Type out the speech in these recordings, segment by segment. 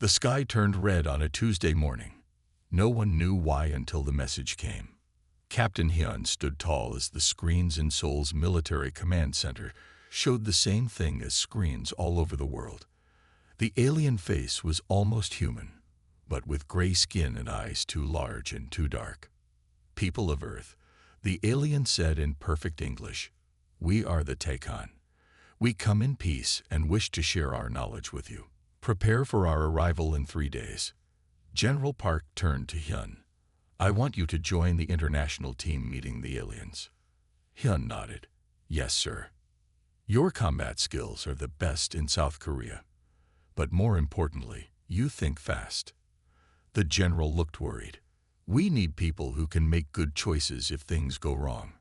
The sky turned red on a Tuesday morning. No one knew why until the message came. Captain Hyun stood tall as the screens in Seoul's military command center showed the same thing as screens all over the world. The alien face was almost human, but with gray skin and eyes too large and too dark. "People of Earth," the alien said in perfect English, "we are the Taekon. We come in peace and wish to share our knowledge with you. Prepare for our arrival in 3 days." General Park turned to Hyun. "I want you to join the international team meeting the aliens." Hyun nodded. "Yes, sir. Your combat skills are the best in South Korea. But more importantly, you think fast." The general looked worried. "We need people who can make good choices if things go wrong."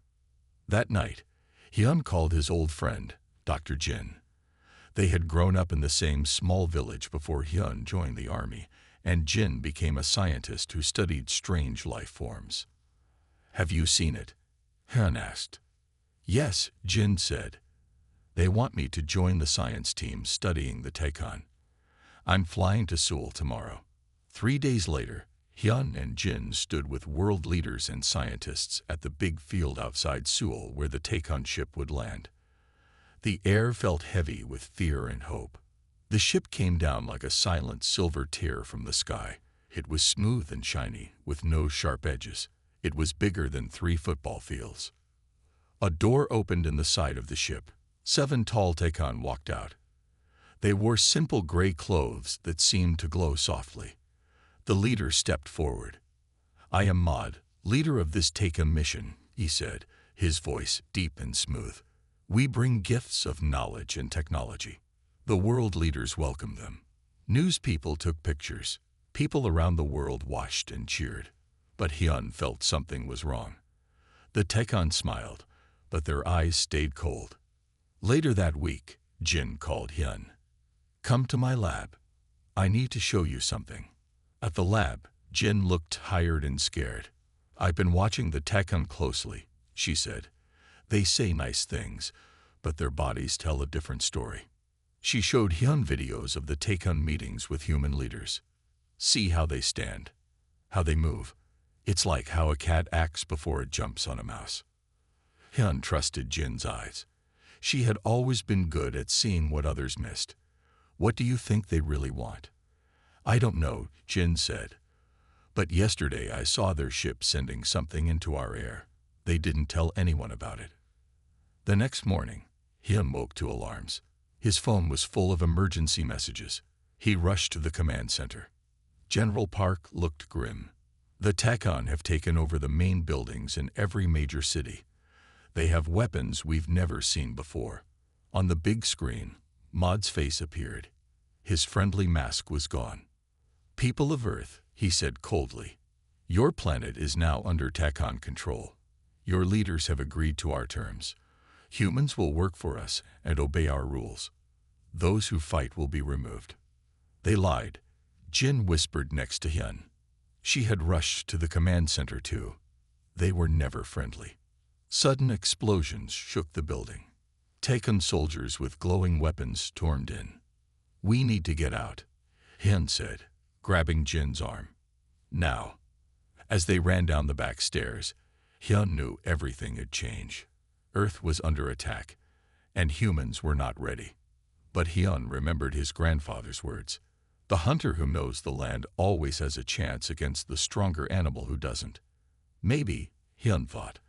That night, Hyun called his old friend, Dr. Jin. They had grown up in the same small village before Hyun joined the army, and Jin became a scientist who studied strange life forms. "Have you seen it?" Hyun asked. "Yes," Jin said. "They want me to join the science team studying the Taekon. I'm flying to Seoul tomorrow." 3 days later, Hyun and Jin stood with world leaders and scientists at the big field outside Seoul where the Taekon ship would land. The air felt heavy with fear and hope. The ship came down like a silent silver tear from the sky. It was smooth and shiny, with no sharp edges. It was bigger than 3 football fields. A door opened in the side of the ship. 7 tall Taekon walked out. They wore simple gray clothes that seemed to glow softly. The leader stepped forward. "I am Maud, leader of this Taekon mission," he said, his voice deep and smooth. "We bring gifts of knowledge and technology." The world leaders welcomed them. News people took pictures. People around the world watched and cheered. But Hyun felt something was wrong. The Taekon smiled, but their eyes stayed cold. Later that week, Jin called Hyun. "Come to my lab. I need to show you something." At the lab, Jin looked tired and scared. "I've been watching the Taekon closely," she said. "They say nice things, but their bodies tell a different story." She showed Hyun videos of the Taekon meetings with human leaders. "See how they stand, how they move. It's like how a cat acts before it jumps on a mouse." Hyun trusted Jin's eyes. She had always been good at seeing what others missed. "What do you think they really want?" "I don't know," Jin said. "But yesterday I saw their ship sending something into our air. They didn't tell anyone about it." The next morning, Hyun woke to alarms. His phone was full of emergency messages. He rushed to the command center. General Park looked grim. "The Taekon have taken over the main buildings in every major city. They have weapons we've never seen before." On the big screen, Maud's face appeared. His friendly mask was gone. "People of Earth," he said coldly, "your planet is now under Taekon control. Your leaders have agreed to our terms. Humans will work for us and obey our rules. Those who fight will be removed." They lied. Jin whispered next to Hyun. She had rushed to the command center too. They were never friendly. Sudden explosions shook the building. Taekon soldiers with glowing weapons stormed in. "We need to get out," Hyun said, grabbing Jin's arm. "Now." As they ran down the back stairs, Hyun knew everything had changed. Earth was under attack, and humans were not ready. But Hyun remembered his grandfather's words. "The hunter who knows the land always has a chance against the stronger animal who doesn't." Maybe, Hyun thought,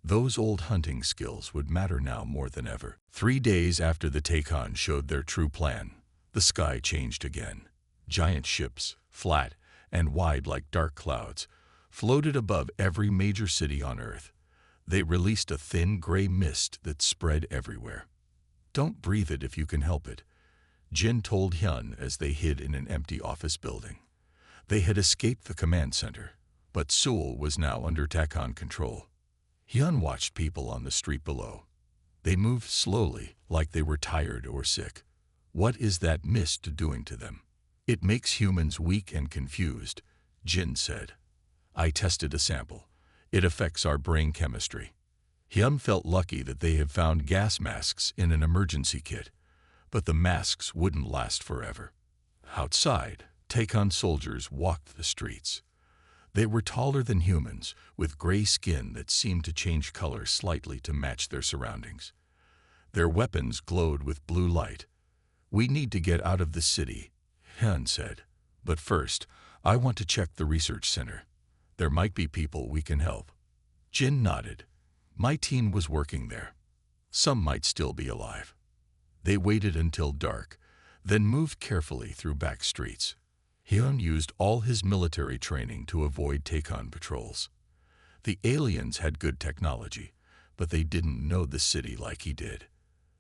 those old hunting skills would matter now more than ever. 3 days after the Taekon showed their true plan, the sky changed again. Giant ships, flat and wide like dark clouds, floated above every major city on Earth. They released a thin gray mist that spread everywhere. "Don't breathe it if you can help it," Jin told Hyun as they hid in an empty office building. They had escaped the command center, but Seoul was now under Taekon control. Hyun watched people on the street below. They moved slowly, like they were tired or sick. "What is that mist doing to them?" "It makes humans weak and confused," Jin said. "I tested a sample. It affects our brain chemistry." Hyun felt lucky that they had found gas masks in an emergency kit, but the masks wouldn't last forever. Outside, Take-on soldiers walked the streets. They were taller than humans, with gray skin that seemed to change color slightly to match their surroundings. Their weapons glowed with blue light. "We need to get out of the city," Hyun said. "But first, I want to check the research center. There might be people we can help." Jin nodded. "My team was working there. Some might still be alive." They waited until dark, then moved carefully through back streets. Hyun used all his military training to avoid take-on patrols. The aliens had good technology, but they didn't know the city like he did.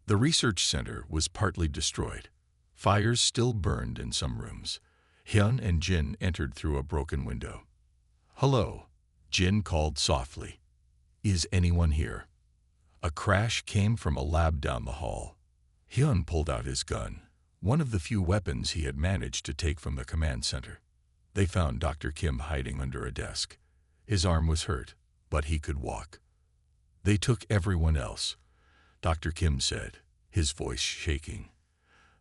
The research center was partly destroyed. Fires still burned in some rooms. Hyun and Jin entered through a broken window. "Hello," Jin called softly. "Is anyone here?" A crash came from a lab down the hall. Hyun pulled out his gun, one of the few weapons he had managed to take from the command center. They found Dr. Kim hiding under a desk. His arm was hurt, but he could walk. "They took everyone else," Dr. Kim said, his voice shaking.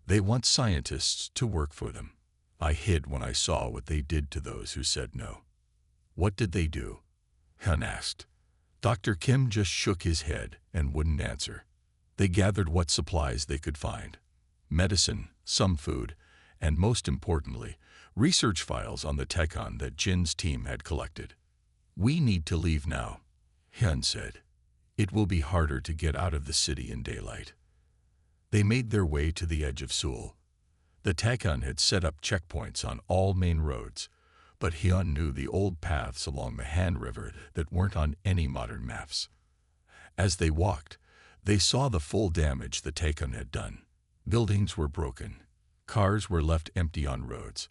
"They want scientists to work for them. I hid when I saw what they did to those who said no." "What did they do?" Hyun asked. Dr. Kim just shook his head and wouldn't answer. "They gathered what supplies they could find. Medicine, some food, and most importantly, research files on the Tekon that Jin's team had collected." "We need to leave now," Hyun said. "It will be harder to get out of the city in daylight." They made their way to the edge of Seoul. The Tekon had set up checkpoints on all main roads, but Hyun knew the old paths along the Han River that weren't on any modern maps. As they walked, they saw the full damage the Tekon had done. Buildings were broken, cars were left empty on roads,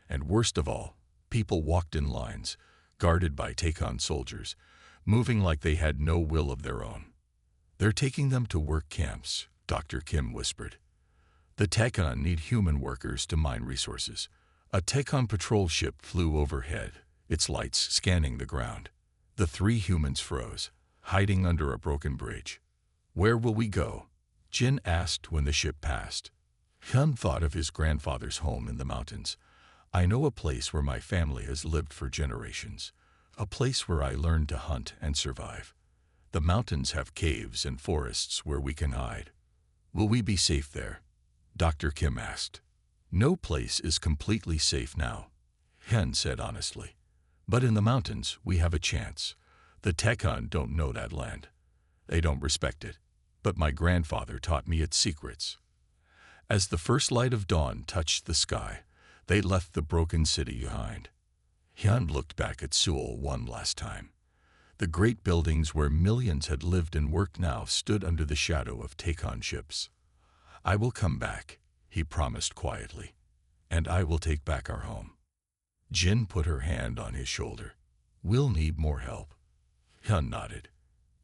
and worst of all, people walked in lines, guarded by Tekon soldiers, moving like they had no will of their own. "They're taking them to work camps," Dr. Kim whispered. "The Tekon need human workers to mine resources." A Tekon patrol ship flew overhead, its lights scanning the ground. The three humans froze, hiding under a broken bridge. "Where will we go?" Jin asked when the ship passed. Hyun thought of his grandfather's home in the mountains. "I know a place where my family has lived for generations, a place where I learned to hunt and survive. The mountains have caves and forests where we can hide." "Will we be safe there?" Dr. Kim asked. "No place is completely safe now," Hyun said honestly. "But in the mountains, we have a chance. The Tekon don't know that land. They don't respect it. But my grandfather taught me its secrets." As the first light of dawn touched the sky, they left the broken city behind. Hyun looked back at Seoul one last time. The great buildings where millions had lived and worked now stood under the shadow of Tekon ships. "I will come back," he promised quietly, "and I will take back our home." Jin put her hand on his shoulder. "We'll need more help." Hyun nodded.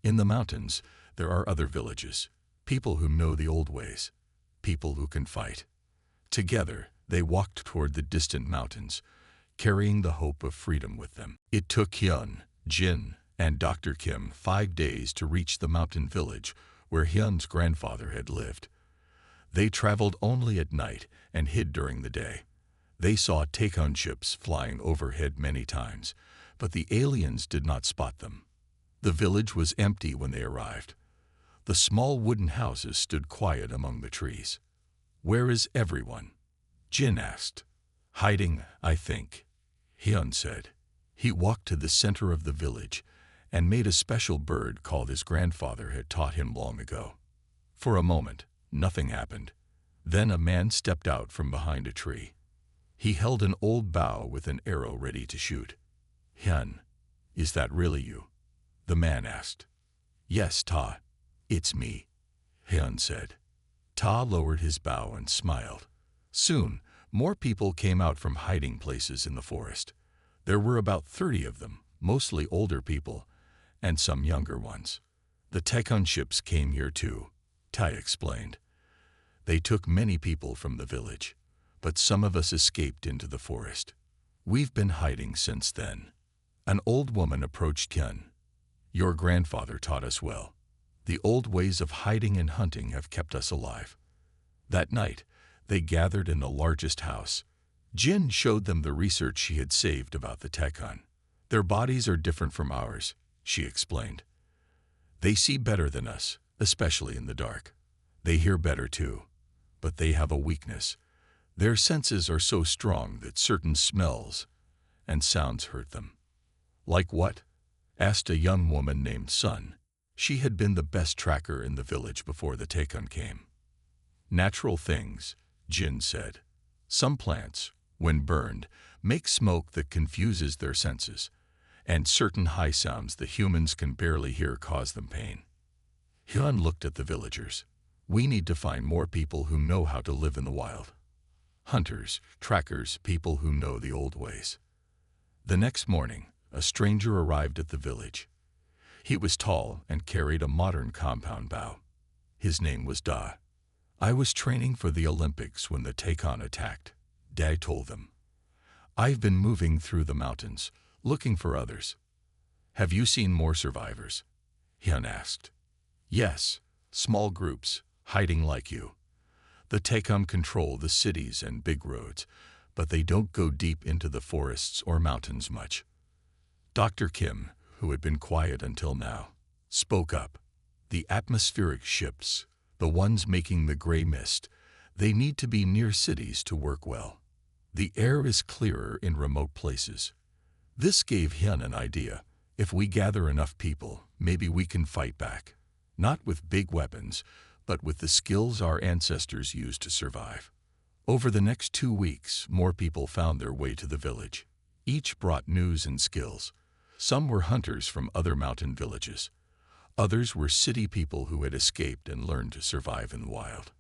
"In the mountains, there are other villages, people who know the old ways, people who can fight." Together, they walked toward the distant mountains, carrying the hope of freedom with them. It took Hyun, Jin, and Dr. Kim 5 days to reach the mountain village where Hyun's grandfather had lived. They traveled only at night and hid during the day. They saw Tekon ships flying overhead many times, but the aliens did not spot them. The village was empty when they arrived. The small wooden houses stood quiet among the trees. "Where is everyone?" Jin asked. "Hiding, I think," Hyun said. He walked to the center of the village and made a special bird call his grandfather had taught him long ago. For a moment, nothing happened. Then a man stepped out from behind a tree. He held an old bow with an arrow ready to shoot. "Hyun, is that really you?" the man asked. "Yes, Ta. It's me," Hyun said. Ta lowered his bow and smiled. Soon, more people came out from hiding places in the forest. There were about 30 of them, mostly older people, and some younger ones. "The Tekon ships came here too," Tai explained. "They took many people from the village, but some of us escaped into the forest. We've been hiding since then." An old woman approached Hyun. "Your grandfather taught us well. The old ways of hiding and hunting have kept us alive." That night, they gathered in the largest house. Jin showed them the research she had saved about the Tekon. Their bodies are different from ours, she explained. They see better than us, especially in the dark. They hear better too, but they have a weakness. Their senses are so strong that certain smells and sounds hurt them. Like what? Asked a young woman named Sun. She had been the best tracker in the village before the Tekon came. Natural things, Jin said. Some plants, when burned, make smoke that confuses their senses, and certain high sounds that humans can barely hear cause them pain. Hyun looked at the villagers. We need to find more people who know how to live in the wild. Hunters, trackers, people who know the old ways. The next morning, a stranger arrived at the village. He was tall and carried a modern compound bow. His name was Da. I was training for the Olympics when the Tekon attacked, Da told them. I've been moving through the mountains, looking for others. Have you seen more survivors? Hyun asked. Yes, small groups, hiding like you. The Tekon control the cities and big roads, but they don't go deep into the forests or mountains much. Dr. Kim, who had been quiet until now, spoke up. The atmospheric ships, the ones making the gray mist, they need to be near cities to work well. The air is clearer in remote places. This gave Hyun an idea. If we gather enough people, maybe we can fight back. Not with big weapons, but with the skills our ancestors used to survive. Over the next 2 weeks, more people found their way to the village. Each brought news and skills. Some were hunters from other mountain villages. Others were city people who had escaped and learned to survive in the wild.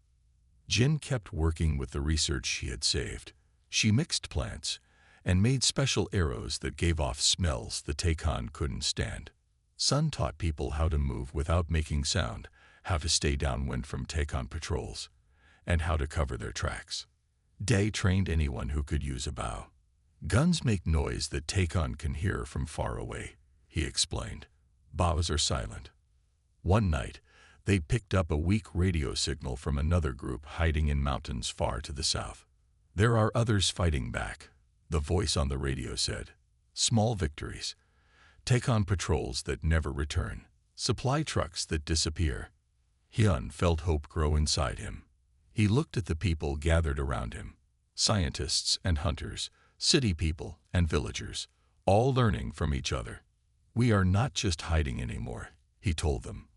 Jin kept working with the research she had saved. She mixed plants and made special arrows that gave off smells the Tekon couldn't stand. Sun taught people how to move without making sound, how to stay downwind from Tekon patrols, and how to cover their tracks. Day trained anyone who could use a bow. Guns make noise that Tekon can hear from far away, he explained. Bows are silent. One night, they picked up a weak radio signal from another group hiding in mountains far to the south. There are others fighting back, the voice on the radio said. Small victories. Tekon patrols that never return. Supply trucks that disappear. Hyun felt hope grow inside him. He looked at the people gathered around him. Scientists and hunters, city people and villagers, all learning from each other. We are not just hiding anymore, he told them.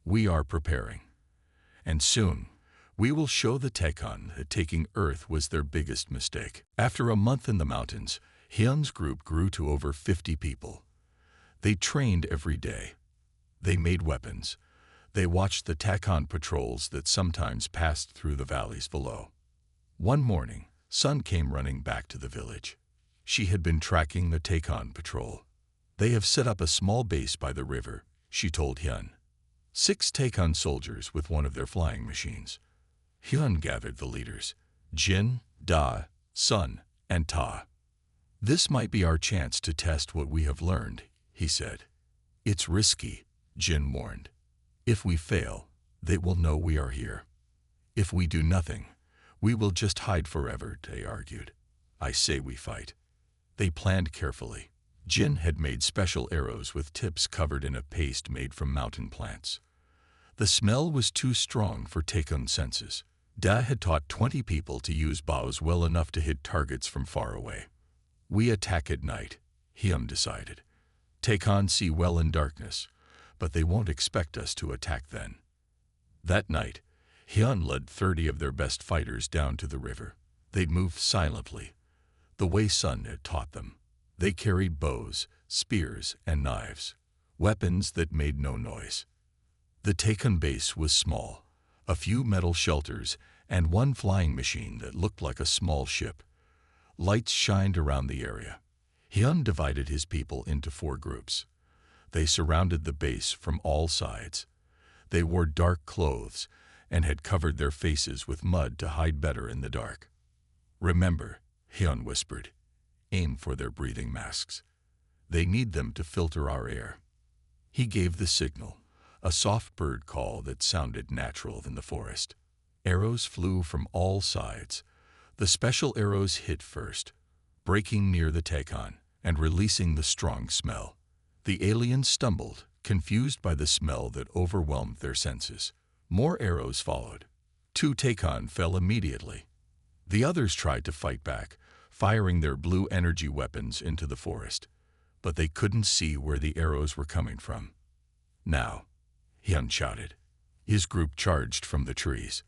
We are preparing. And soon, we will show the Tekon that taking Earth was their biggest mistake. After a month in the mountains, Hyun's group grew to over 50 people. They trained every day. They made weapons. They watched the Tekon patrols that sometimes passed through the valleys below. One morning, Sun came running back to the village. She had been tracking the Tekon patrol. They have set up a small base by the river, she told Hyun. 6 Tekon soldiers with one of their flying machines. Hyun gathered the leaders, Jin, Da, Sun, and Ta. This might be our chance to test what we have learned, he said. It's risky, Jin warned. If we fail, they will know we are here. If we do nothing, we will just hide forever, they argued. I say we fight. They planned carefully. Jin had made special arrows with tips covered in a paste made from mountain plants. The smell was too strong for Tekon's senses. Da had taught 20 people to use bows well enough to hit targets from far away. We attack at night, Hyun decided. Tekon see well in darkness, but they won't expect us to attack then. That night, Hyun led 30 of their best fighters down to the river. They'd moved silently, the way Sun had taught them. They carried bows, spears, and knives, weapons that made no noise. The Tekon base was small, a few metal shelters, and one flying machine that looked like a small ship. Lights shined around the area. Hyun divided his people into 4 groups. They surrounded the base from all sides. They wore dark clothes and had covered their faces with mud to hide better in the dark. Remember, Hyun whispered, aim for their breathing masks. They need them to filter our air. He gave the signal, a soft bird call that sounded natural in the forest. Arrows flew from all sides. The special arrows hit first, breaking near the Takon and releasing the strong smell. The aliens stumbled, confused by the smell that overwhelmed their senses. More arrows followed. 2 Takon fell immediately. The others tried to fight back, firing their blue energy weapons into the forest, but they couldn't see where the arrows were coming from. Now, Hyun shouted. His group charged from the trees.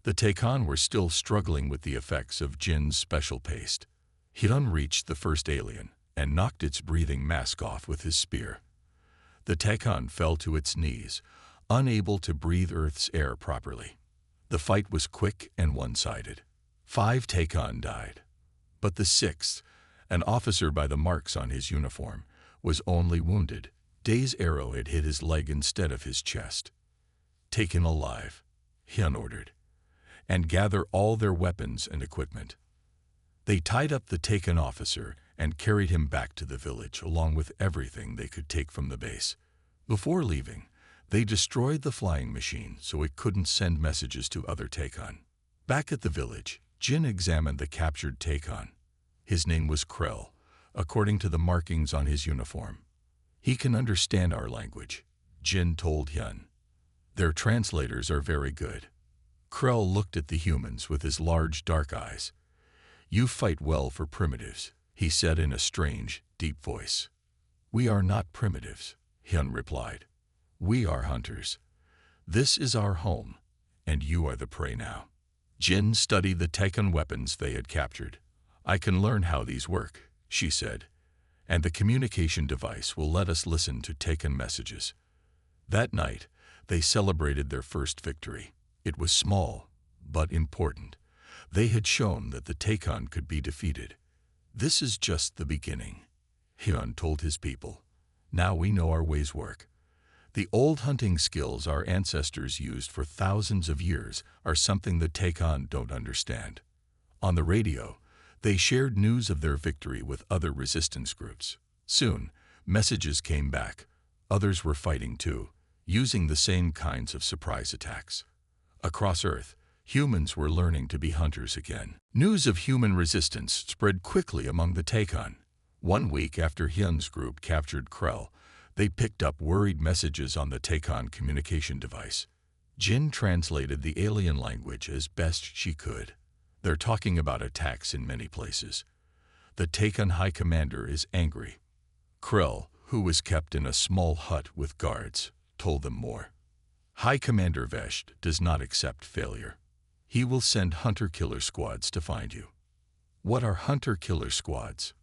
The Takon were still struggling with the effects of Jin's special paste. Hyun reached the first alien and knocked its breathing mask off with his spear. The Takon fell to its knees, unable to breathe Earth's air properly. The fight was quick and one-sided. 5 Takon died, but the 6th, an officer by the marks on his uniform, was only wounded. Day's arrow had hit his leg instead of his chest. "Take him alive," Hyun ordered, "and gather all their weapons and equipment." They tied up the taken officer and carried him back to the village along with everything they could take from the base. Before leaving, they destroyed the flying machine so it couldn't send messages to other Takon. Back at the village, Jin examined the captured Takon. His name was Krell, according to the markings on his uniform. "He can understand our language," Jin told Hyun. "Their translators are very good." Krell looked at the humans with his large dark eyes. "You fight well for primitives," he said in a strange, deep voice. "We are not primitives," Hyun replied. "We are hunters. This is our home, and you are the prey now." Jin studied the taken weapons they had captured. "I can learn how these work," she said, "and the communication device will let us listen to taken messages." That night, they celebrated their first victory. It was small, but important. They had shown that the Takon could be defeated. "This is just the beginning," Hyun told his people. "Now we know our ways work. The old hunting skills our ancestors used for thousands of years are something the Takon don't understand." On the radio, they shared news of their victory with other resistance groups. Soon, messages came back. Others were fighting too, using the same kinds of surprise attacks. Across Earth, humans were learning to be hunters again. News of human resistance spread quickly among the Takon. 1 week after Hyun's group captured Krell, they picked up worried messages on the Takon communication device. Jin translated the alien language as best she could. "They're talking about attacks in many places. The Takon High Commander is angry." Krell, who was kept in a small hut with guards, told them more. "High Commander Vesht does not accept failure. He will send hunter-killer squads to find you." "What are hunter-killer squads?"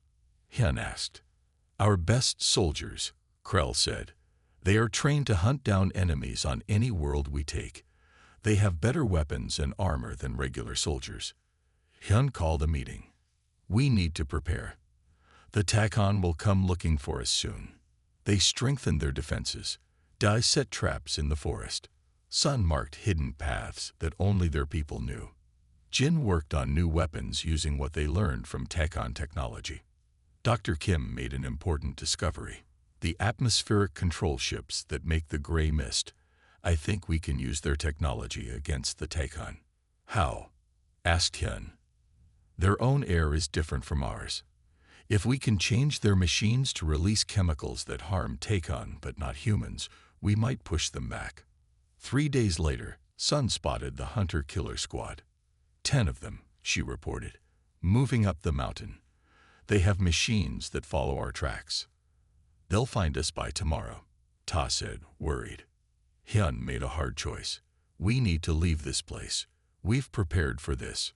Hyun asked. "Our best soldiers," Krell said. "They are trained to hunt down enemies on any world we take. They have better weapons and armor than regular soldiers." Hyun called a meeting. "We need to prepare. The Takon will come looking for us soon." They strengthened their defenses. Dai set traps in the forest. Sun marked hidden paths that only their people knew. Jin worked on new weapons using what they learned from Takon technology. Dr. Kim made an important discovery. The atmospheric control ships that make the gray mist. "I think we can use their technology against the Takon." "How?" asked Hyun. "Their own air is different from ours. If we can change their machines to release chemicals that harm Takon but not humans, we might push them back." 3 days later, Sun spotted the hunter-killer squad. 10 of them, she reported, moving up the mountain. "They have machines that follow our tracks." "They'll find us by tomorrow," Ta said, worried. Hyun made a hard choice. "We need to leave this place. We've prepared for this."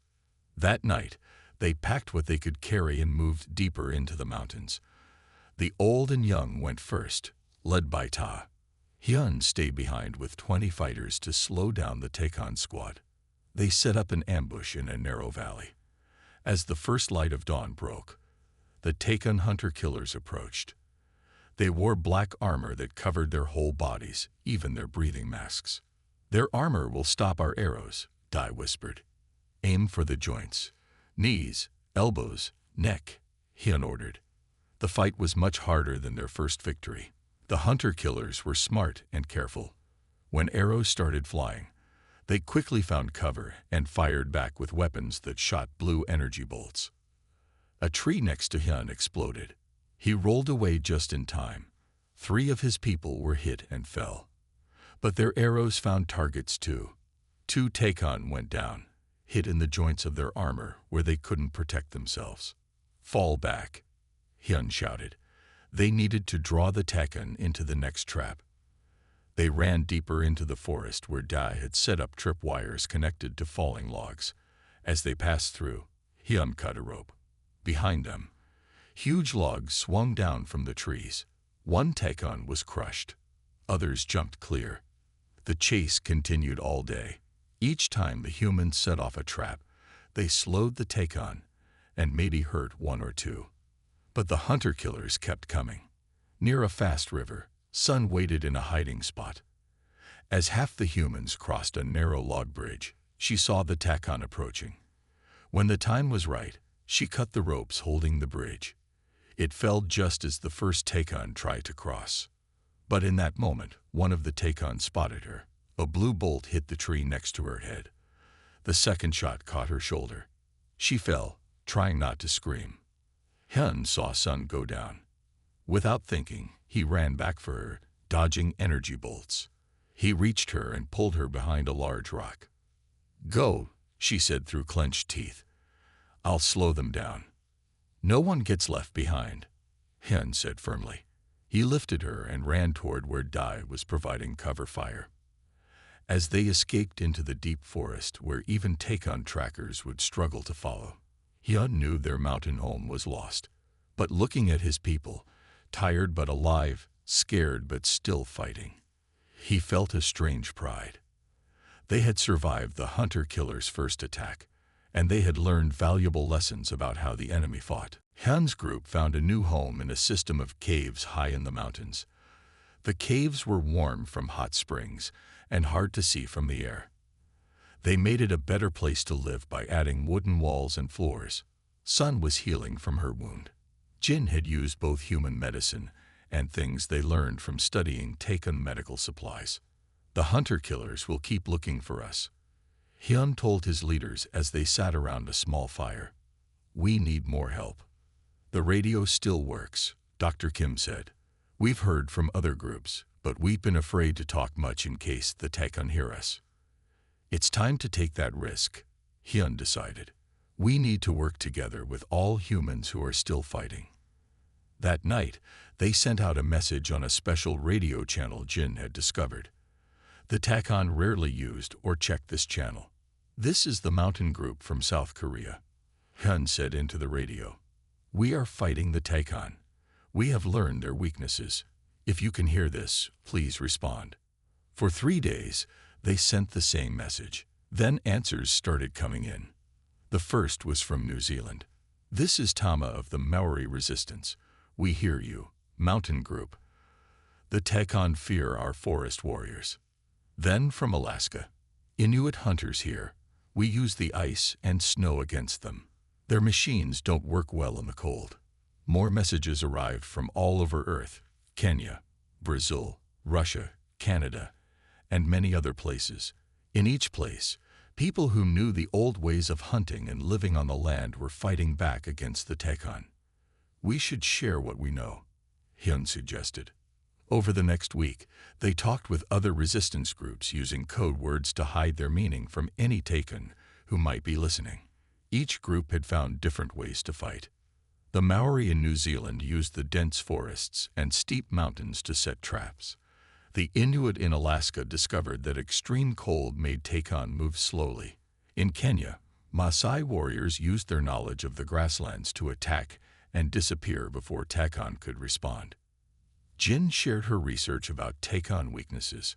That night, they packed what they could carry and moved deeper into the mountains. The old and young went first, led by Ta. Hyun stayed behind with 20 fighters to slow down the Takon squad. They set up an ambush in a narrow valley. As the first light of dawn broke, the Takon hunter-killers approached. They wore black armor that covered their whole bodies, even their breathing masks. "Their armor will stop our arrows," Dai whispered. "Aim for the joints. Knees, elbows, neck," Hyun ordered. The fight was much harder than their first victory. The hunter-killers were smart and careful. When arrows started flying, They quickly found cover and fired back with weapons that shot blue energy bolts. A tree next to Hyun exploded. He rolled away just in time. 3 of his people were hit and fell. But their arrows found targets too. 2 Takon went down, hit in the joints of their armor where they couldn't protect themselves. "Fall back," Hyun shouted. They needed to draw the Takon into the next trap. They ran deeper into the forest where Dai had set up tripwires connected to falling logs. As they passed through, Hyun cut a rope. Behind them, huge logs swung down from the trees. 1 Takon was crushed. Others jumped clear. The chase continued all day. Each time the humans set off a trap, they slowed the Takon and maybe hurt 1 or 2. But the hunter-killers kept coming. Near a fast river, Sun waited in a hiding spot. As half the humans crossed a narrow log bridge, she saw the Takon approaching. When the time was right, she cut the ropes holding the bridge. It fell just as the first Takon tried to cross. But in that moment, one of the Takon spotted her. A blue bolt hit the tree next to her head. The second shot caught her shoulder. She fell, trying not to scream. Hyun saw Sun go down. Without thinking, he ran back for her, dodging energy bolts. He reached her and pulled her behind a large rock. "Go," she said through clenched teeth. "I'll slow them down." "No one gets left behind," Hyun said firmly. He lifted her and ran toward where Dai was providing cover fire. As they escaped into the deep forest where even Takon trackers would struggle to follow, Hyun knew their mountain home was lost. But looking at his people, tired but alive, scared but still fighting, he felt a strange pride. They had survived the hunter-killer's first attack, and they had learned valuable lessons about how the enemy fought. Hyun's group found a new home in a system of caves high in the mountains. The caves were warm from hot springs and hard to see from the air. They made it a better place to live by adding wooden walls and floors. Sun was healing from her wound. Jin had used both human medicine and things they learned from studying Takon medical supplies. "The hunter-killers will keep looking for us," Hyun told his leaders as they sat around a small fire. "We need more help." "The radio still works," Dr. Kim said. "We've heard from other groups, but we've been afraid to talk much in case the Takon hear us." "It's time to take that risk," Hyun decided. "We need to work together with all humans who are still fighting." That night, they sent out a message on a special radio channel Jin had discovered. The Takon rarely used or checked this channel. "This is the mountain group from South Korea," Hyun said into the radio. "We are fighting the Takon. We have learned their weaknesses. If you can hear this, please respond." For 3 days, they sent the same message. Then answers started coming in. The first was from New Zealand. "This is Tama of the Maori Resistance. We hear you, Mountain Group. The Takon fear our forest warriors." Then from Alaska, "Inuit hunters here. We use the ice and snow against them. Their machines don't work well in the cold." More messages arrived from all over Earth: Kenya, Brazil, Russia, Canada, and many other places. In each place, people who knew the old ways of hunting and living on the land were fighting back against the Takon. "We should share what we know," Hyun suggested. Over the next week, they talked with other resistance groups using code words to hide their meaning from any Takon who might be listening. Each group had found different ways to fight. The Maori in New Zealand used the dense forests and steep mountains to set traps. The Inuit in Alaska discovered that extreme cold made Takon move slowly. In Kenya, Maasai warriors used their knowledge of the grasslands to attack and disappear before Takon could respond. Jin shared her research about Takon weaknesses.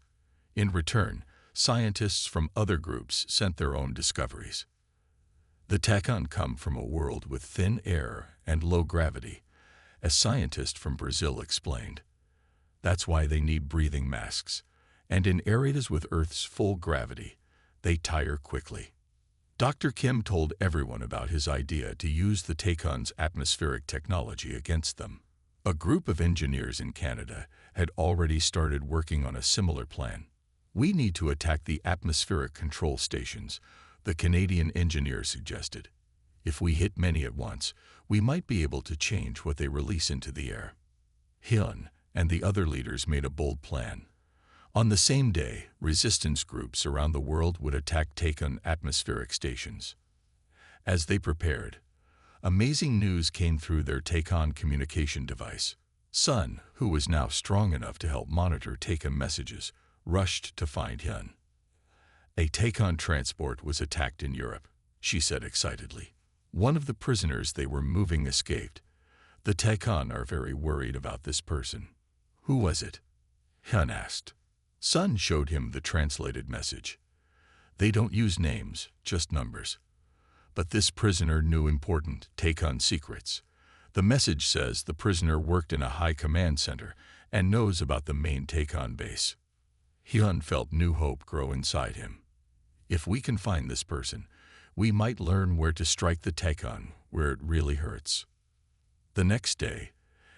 In return, scientists from other groups sent their own discoveries. The Takon come from a world with thin air and low gravity, a scientist from Brazil explained. That's why they need breathing masks, and in areas with Earth's full gravity, they tire quickly. Dr. Kim told everyone about his idea to use the Takon's atmospheric technology against them. A group of engineers in Canada had already started working on a similar plan. We need to attack the atmospheric control stations, the Canadian engineer suggested. If we hit many at once, we might be able to change what they release into the air. Hyun and the other leaders made a bold plan. On the same day, resistance groups around the world would attack taken atmospheric stations. As they prepared, amazing news came through their Takon communication device. Sun, who was now strong enough to help monitor Takon messages, rushed to find Hyun. A Takon transport was attacked in Europe, she said excitedly. One of the prisoners they were moving escaped. The Takon are very worried about this person. Who was it? Hyun asked. Sun showed him the translated message. They don't use names, just numbers. But this prisoner knew important Takon secrets. The message says the prisoner worked in a high command center and knows about the main Takon base. Hyun felt new hope grow inside him. If we can find this person, we might learn where to strike the Takon where it really hurts. The next day,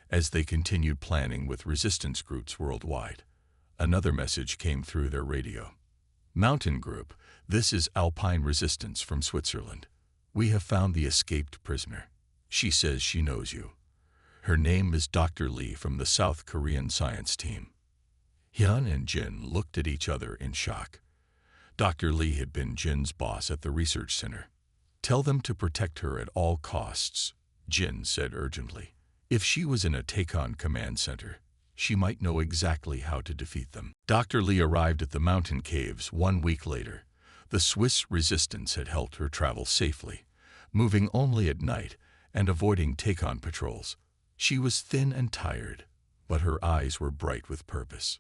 as they continued planning with resistance groups worldwide, another message came through their radio. Mountain Group, this is Alpine Resistance from Switzerland. We have found the escaped prisoner. She says she knows you. Her name is Dr. Lee from the South Korean science team. Hyun and Jin looked at each other in shock. Dr. Lee had been Jin's boss at the research center. Tell them to protect her at all costs, Jin said urgently. If she was in a Takon command center, she might know exactly how to defeat them. Dr. Lee arrived at the mountain caves 1 week later. The Swiss resistance had helped her travel safely, moving only at night and avoiding Takon patrols. She was thin and tired, but her eyes were bright with purpose.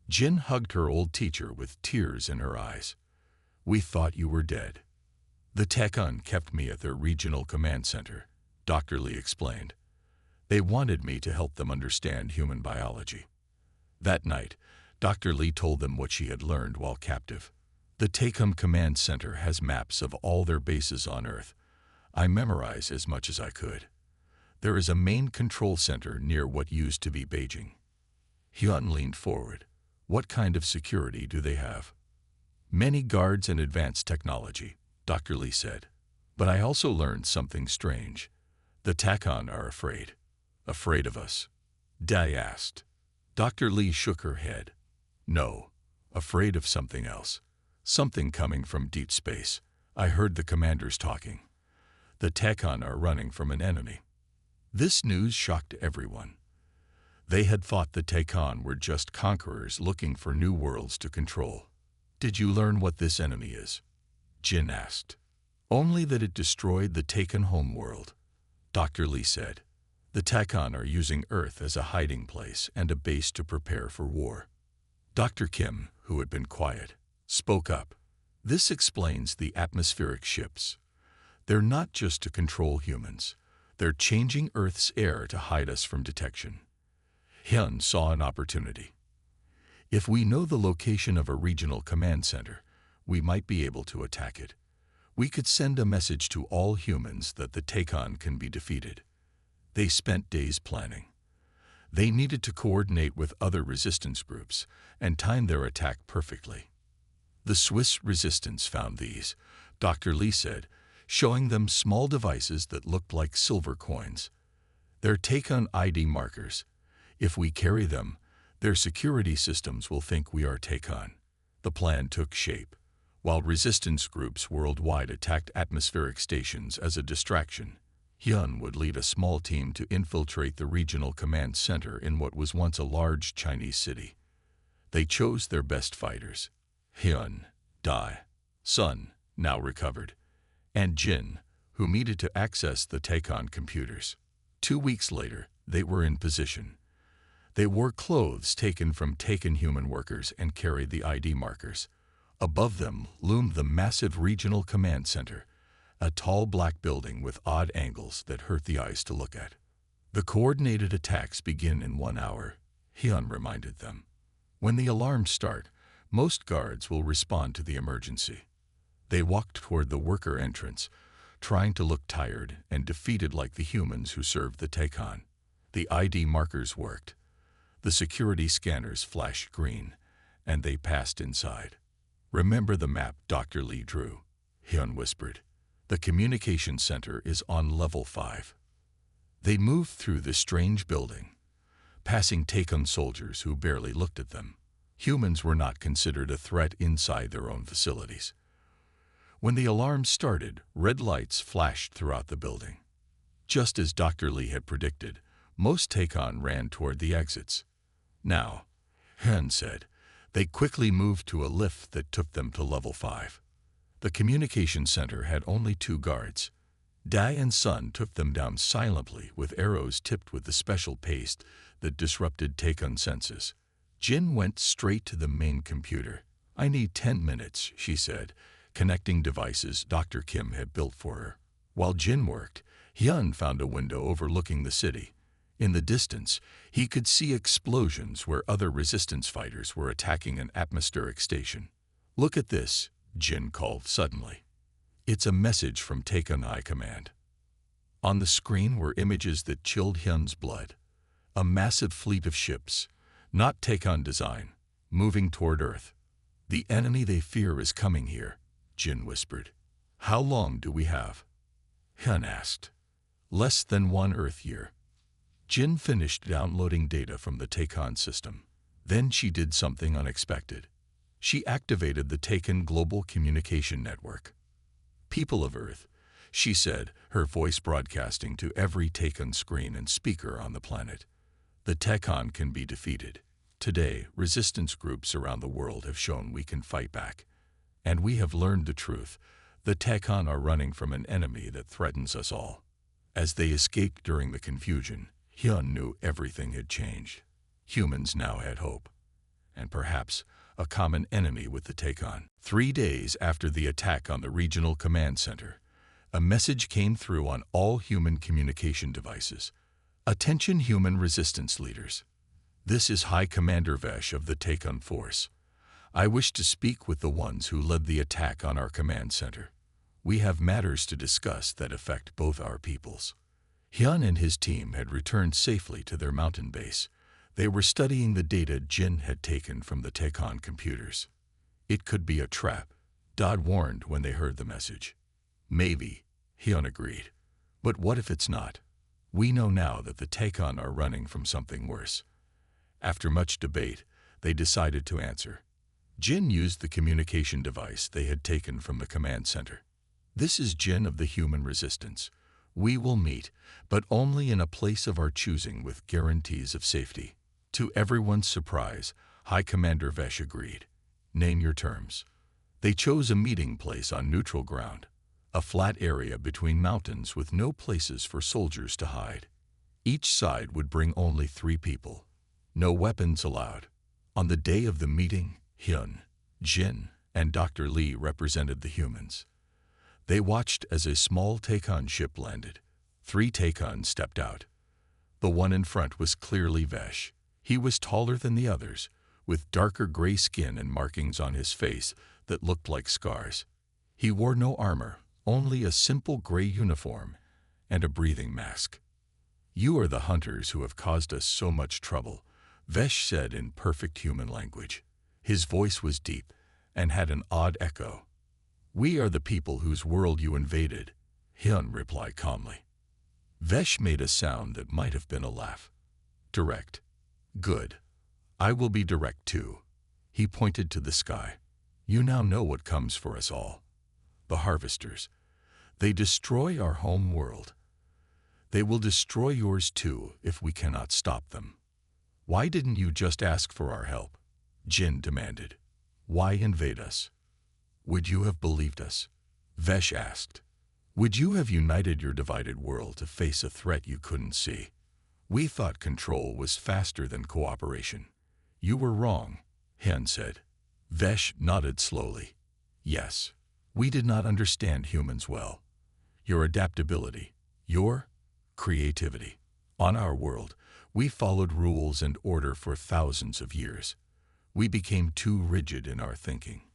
Jin hugged her old teacher with tears in her eyes. We thought you were dead. The Takon kept me at their regional command center, Dr. Lee explained. They wanted me to help them understand human biology. That night, Dr. Lee told them what she had learned while captive. The Takon command center has maps of all their bases on Earth. I memorized as much as I could. There is a main control center near what used to be Beijing. Hyun leaned forward. What kind of security do they have? Many guards and advanced technology, Dr. Lee said. But I also learned something strange. The Takon are afraid. Afraid of us? Dai asked. Dr. Lee shook her head. No, afraid of something else. Something coming from deep space. I heard the commanders talking. The Takon are running from an enemy. This news shocked everyone. They had thought the Takon were just conquerors looking for new worlds to control. Did you learn what this enemy is? Jin asked. Only that it destroyed the Taken home world, Dr. Lee said. The Takon are using Earth as a hiding place and a base to prepare for war. Dr. Kim, who had been quiet, spoke up. This explains the atmospheric ships. They're not just to control humans. They're changing Earth's air to hide us from detection. Hyun saw an opportunity. If we know the location of a regional command center, we might be able to attack it. We could send a message to all humans that the Takon can be defeated. They spent days planning. They needed to coordinate with other resistance groups and time their attack perfectly. The Swiss resistance found these, Dr. Lee said, showing them small devices that looked like silver coins. They're Takon ID markers. If we carry them, their security systems will think we are Takon. The plan took shape. While resistance groups worldwide attacked atmospheric stations as a distraction, Hyun would lead a small team to infiltrate the regional command center in what was once a large Chinese city. They chose their best fighters. Hyun, Dai, Sun, now recovered, and Jin, who needed to access the Takon computers. 2 weeks later, they were in position. They wore clothes taken from Taken human workers and carried the ID markers. Above them loomed the massive regional command center, a tall black building with odd angles that hurt the eyes to look at. The coordinated attacks begin in 1 hour, Hyun reminded them. When the alarms start, most guards will respond to the emergency. They walked toward the worker entrance, trying to look tired and defeated like the humans who served the Takon. The ID markers worked. The security scanners flashed green, and they passed inside. "Remember the map Dr. Lee drew?" Hyun whispered. "The communication center is on level 5. They moved through the strange building, passing Takon soldiers who barely looked at them. Humans were not considered a threat inside their own facilities. When the alarm started, red lights flashed throughout the building. Just as Dr. Lee had predicted, most Takon ran toward the exits. "Now," Hyun said, they quickly moved to a lift that took them to level 5. The communication center had only 2 guards. Dai and Sun took them down silently with arrows tipped with the special paste that disrupted Takon senses. Jin went straight to the main computer. "I need 10 minutes, she said, connecting devices Dr. Kim had built for her. While Jin worked, Hyun found a window overlooking the city. In the distance, he could see explosions where other resistance fighters were attacking an atmospheric station. "Look at this," Jin called suddenly. "It's a message from Takon High Command." On the screen were images that chilled Hyun's blood. A massive fleet of ships, not Takon design, moving toward Earth. "The enemy they fear is coming here," Jin whispered. "How long do we have?" Hyun asked. "Less than 1 Earth year." Jin finished downloading data from the Takon system. Then she did something unexpected. She activated the Takon Global Communication Network. "People of Earth," she said, her voice broadcasting to every Takon screen and speaker on the planet. "The Takon can be defeated. Today, resistance groups around the world have shown we can fight back. And we have learned the truth. The Takon are running from an enemy that threatens us all." As they escaped during the confusion, Hyun knew everything had changed. Humans now had hope. And perhaps a common enemy with the Takon. 3 days after the attack on the regional command center, a message came through on all human communication devices. "Attention human resistance leaders. This is High Commander Vesh of the Takon Force. I wish to speak with the ones who led the attack on our command center. We have matters to discuss that affect both our peoples." Hyun and his team had returned safely to their mountain base. They were studying the data Jin had taken from the Takon computers. It could be a trap, Dodd warned when they heard the message. "Maybe," Hyun agreed. "But what if it's not? We know now that the Takon are running from something worse." After much debate, they decided to answer. Jin used the communication device they had taken from the command center. "This is Jin of the human resistance. We will meet, but only in a place of our choosing with guarantees of safety." To everyone's surprise, High Commander Vesh agreed. "Name your terms." They chose a meeting place on neutral ground, a flat area between mountains with no places for soldiers to hide. Each side would bring only 3 people. No weapons allowed. On the day of the meeting, Hyun, Jin, and Dr. Lee represented the humans. They watched as a small Takon ship landed. 3 Takon stepped out. The one in front was clearly Vesh. He was taller than the others, with darker gray skin and markings on his face that looked like scars. He wore no armor, only a simple gray uniform and a breathing mask. "You are the hunters who have caused us so much trouble," Vesh said in perfect human language. His voice was deep and had an odd echo. "We are the people whose world you invaded," Hyun replied calmly. Vesh made a sound that might have been a laugh. "Direct. Good. I will be direct too." He pointed to the sky. "You now know what comes for us all. The harvesters. They destroy our home world. They will destroy yours too if we cannot stop them." "Why didn't you just ask for our help?" Jin demanded. "Why invade us? Would you have believed us?" Vesh asked. "Would you have united your divided world to face a threat you couldn't see? We thought control was faster than cooperation." "You were wrong," Hyun said. Vesh nodded slowly. "Yes, we did not understand humans well. Your adaptability, your creativity. On our world, we followed rules and order for thousands of years. We became too rigid in our thinking.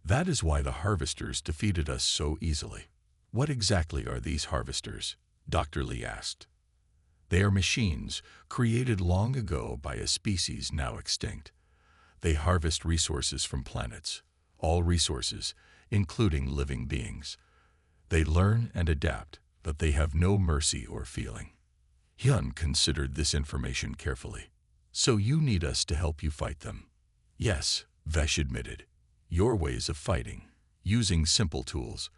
That is why the harvesters defeated us so easily." "What exactly are these harvesters?" Dr. Lee asked. "They are machines created long ago by a species now extinct. They harvest resources from planets, all resources, including living beings. They learn and adapt, but they have no mercy or feeling. Hyun considered this information carefully. So you need us to help you fight them? Yes, Vesh admitted. Your ways of fighting, using simple tools,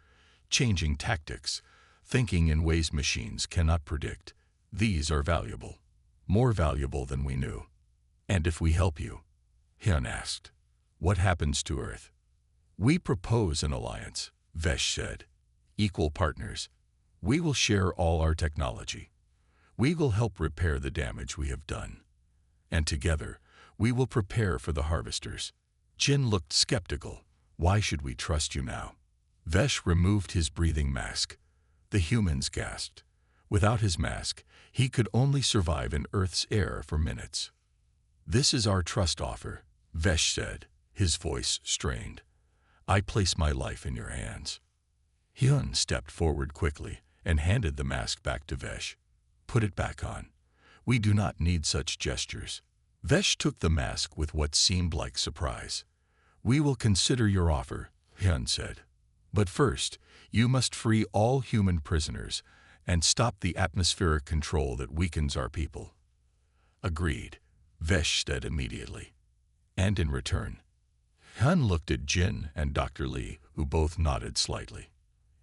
changing tactics, thinking in ways machines cannot predict. These are valuable. More valuable than we knew. And if we help you? Hyun asked. What happens to Earth? We propose an alliance, Vesh said. Equal partners. We will share all our technology. We will help repair the damage we have done. And together, we will prepare for the harvesters. Jin looked skeptical. Why should we trust you now? Vesh removed his breathing mask. The humans gasped. Without his mask, he could only survive in Earth's air for minutes. This is our trust offer, Vesh said, his voice strained. I place my life in your hands. Hyun stepped forward quickly and handed the mask back to Vesh. Put it back on. We do not need such gestures. Vesh took the mask with what seemed like surprise. We will consider your offer, Hyun said. But first, you must free all human prisoners and stop the atmospheric control that weakens our people. Agreed, Vesh said immediately. And in return, Hyun looked at Jin and Dr. Lee, who both nodded slightly.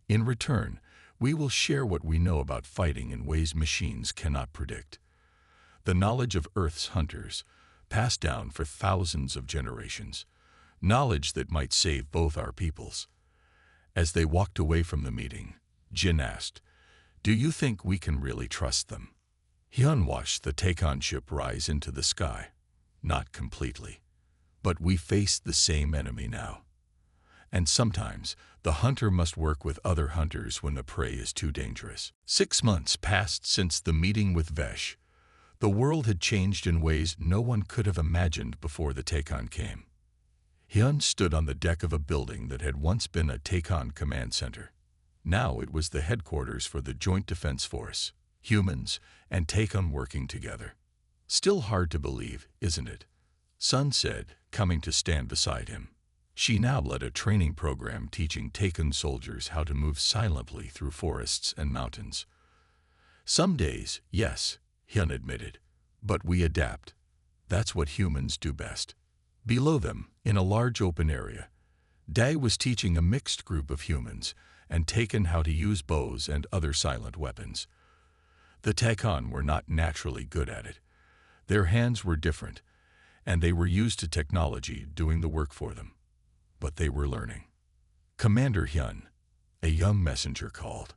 In return, we will share what we know about fighting in ways machines cannot predict. The knowledge of Earth's hunters, passed down for thousands of generations, knowledge that might save both our peoples. As they walked away from the meeting, Jin asked, Do you think we can really trust them? Hyun watched the Takon ship rise into the sky. Not completely. But we face the same enemy now. And sometimes, the hunter must work with other hunters when the prey is too dangerous. 6 months passed since the meeting with Vesh. The world had changed in ways no one could have imagined before the Takon came. Hyun stood on the deck of a building that had once been a Takon command center. Now it was the headquarters for the Joint Defense Force, humans and Takon working together. Still hard to believe, isn't it? Sun said, coming to stand beside him. She now led a training program teaching Takon soldiers how to move silently through forests and mountains. Some days, yes, Hyun admitted, but we adapt. That's what humans do best. Below them, in a large open area, Dae was teaching a mixed group of humans and Takon how to use bows and other silent weapons. The Takon were not naturally good at it. Their hands were different, and they were used to technology doing the work for them. But they were learning. Commander Hyun, a young messenger called.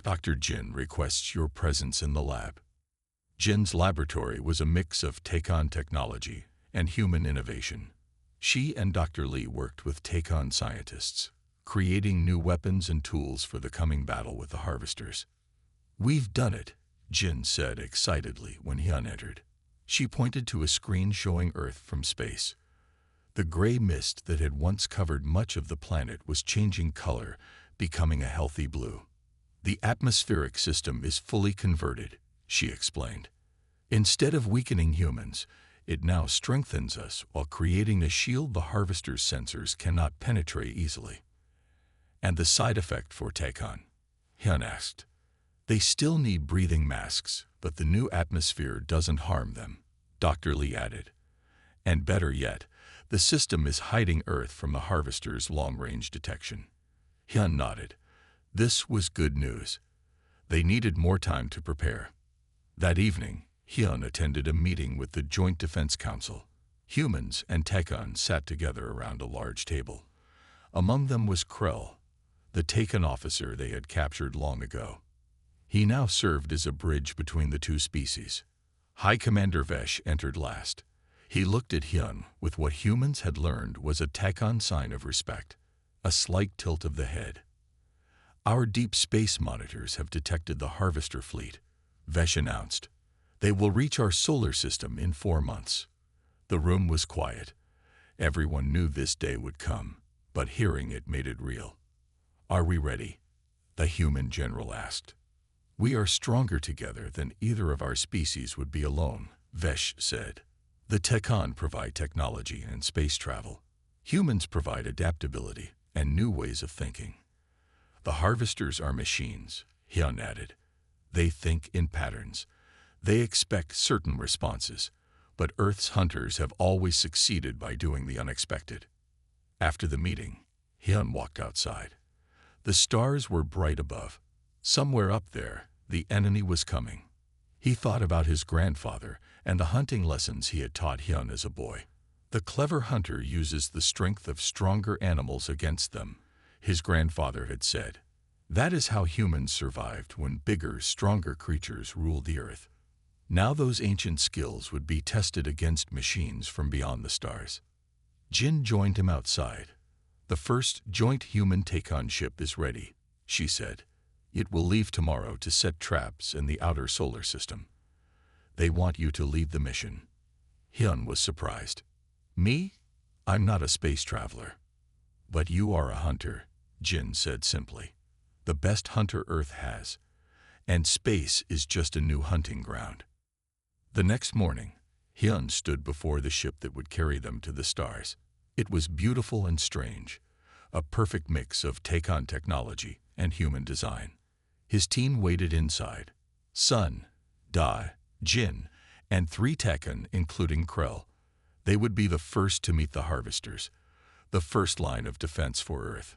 Dr. Jin requests your presence in the lab. Jin's laboratory was a mix of Takon technology and human innovation. She and Dr. Lee worked with Takon scientists, creating new weapons and tools for the coming battle with the harvesters. We've done it, Jin said excitedly when Hyun entered. She pointed to a screen showing Earth from space. The gray mist that had once covered much of the planet was changing color, becoming a healthy blue. The atmospheric system is fully converted, she explained. Instead of weakening humans, it now strengthens us while creating a shield the harvester's sensors cannot penetrate easily. And the side effect for Takon? Hyun asked. They still need breathing masks, but the new atmosphere doesn't harm them, Dr. Lee added. And better yet, the system is hiding Earth from the harvester's long-range detection. Hyun nodded. This was good news. They needed more time to prepare. That evening, Hyun attended a meeting with the Joint Defense Council. Humans and Takon sat together around a large table. Among them was Krell, the Takon officer they had captured long ago. He now served as a bridge between the two species. High Commander Vesh entered last. He looked at Hyun with what humans had learned was a Takon sign of respect, a slight tilt of the head. Our deep space monitors have detected the harvester fleet, Vesh announced. They will reach our solar system in 4 months. The room was quiet. Everyone knew this day would come, but hearing it made it real. Are we ready? The human general asked. We are stronger together than either of our species would be alone, Vesh said. The Tekon provide technology and space travel. Humans provide adaptability and new ways of thinking. The harvesters are machines, Hyun added. They think in patterns. They expect certain responses, but Earth's hunters have always succeeded by doing the unexpected. After the meeting, Hyun walked outside. The stars were bright above. Somewhere up there, the enemy was coming. He thought about his grandfather and the hunting lessons he had taught Hyun as a boy. The clever hunter uses the strength of stronger animals against them, his grandfather had said. That is how humans survived when bigger, stronger creatures ruled the earth. Now those ancient skills would be tested against machines from beyond the stars. Jin joined him outside. The first joint human Tekon ship is ready, she said. It will leave tomorrow to set traps in the outer solar system. They want you to lead the mission. Hyun was surprised. Me? I'm not a space traveler. But you are a hunter, Jin said simply. The best hunter Earth has. And space is just a new hunting ground. The next morning, Hyun stood before the ship that would carry them to the stars. It was beautiful and strange, a perfect mix of Tekon technology and human design. His team waited inside. Sun, Da, Jin, and 3 Tekon, including Krell. They would be the first to meet the harvesters, the first line of defense for Earth.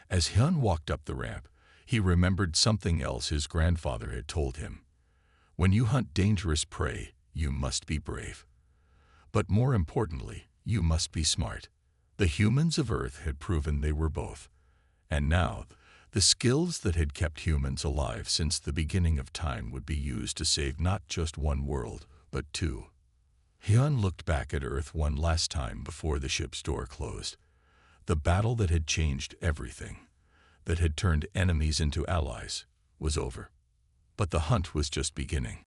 As Hyun walked up the ramp, he remembered something else his grandfather had told him. When you hunt dangerous prey, you must be brave. But more importantly, you must be smart. The humans of Earth had proven they were both. And now, the skills that had kept humans alive since the beginning of time would be used to save not just one world, but 2. Hyun looked back at Earth one last time before the ship's door closed. The battle that had changed everything, that had turned enemies into allies, was over. But the hunt was just beginning.